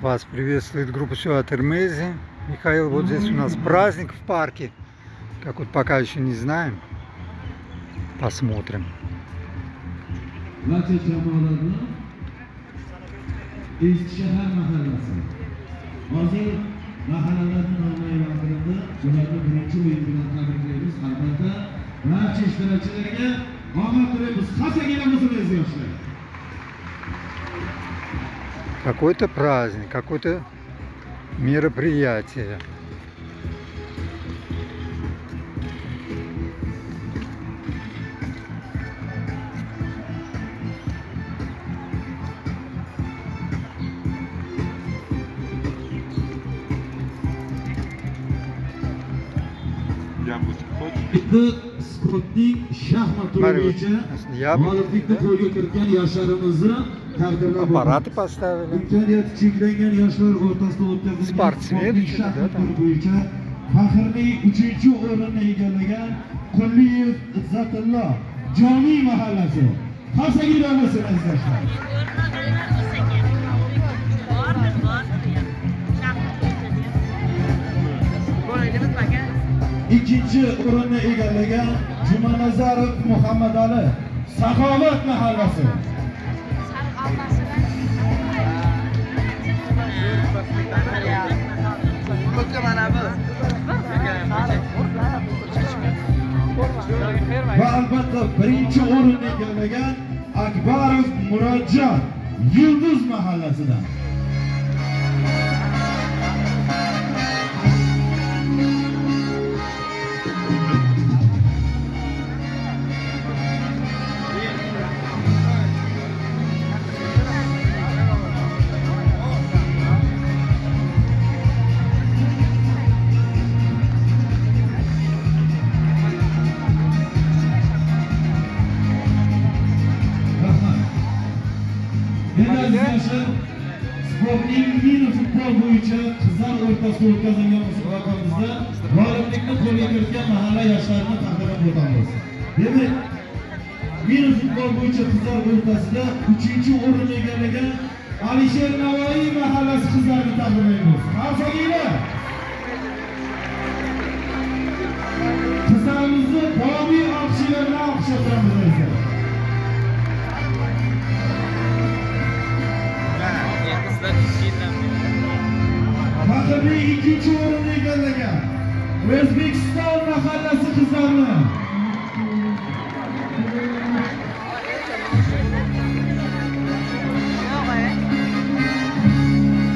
Вас приветствует группа Сюа Термези. Михаил, вот здесь у нас праздник в парке. Как вот пока еще не знаем. Посмотрим. Какой-то праздник, какое-то мероприятие. Bitta sportning shaxmat turi bo'yicha g'oliblikni qo'lga kiritgan yoshlarimizni taqdirlab Аппараты поставили. imkoniyati cheklangan yoshlar o'rtasida o'tkazilgan Sportsmen sportning uchun, shaxmat да, turi bo'yicha faxrli 3-chi o'rinni egallagan Qulliyev Izzatullo Joniy mahallasi. Qarsagilar bo'lsin azizlar. İkinci o'rinni egallagan Jumanazarov Muhammad Ali Saxovat mahallasi. Va albatta birinchi o'rinni egallagan Akbarov Murodjon Yulduz mahallasidan. Sportning mini futbol bo'yicha qizlar o'rtasida o'tkazilgan musobaqamizda g'oliblikni qo'lga kiritgan mahalla yoshlarini taqdirlab o'tamiz. Demak, mini futbol bo'yicha qizlar o'rtasida 3-chi o'rinni egallagan Alisher Navoiy mahallasi qizlarini taqdirlaymiz. Qarsakiylar. Qizlarimizni doimiy olqishlar bilan olqishlaymiz. Faxrli 2-chi o'rinni egallagan O'zbekiston mahallasi qizlarini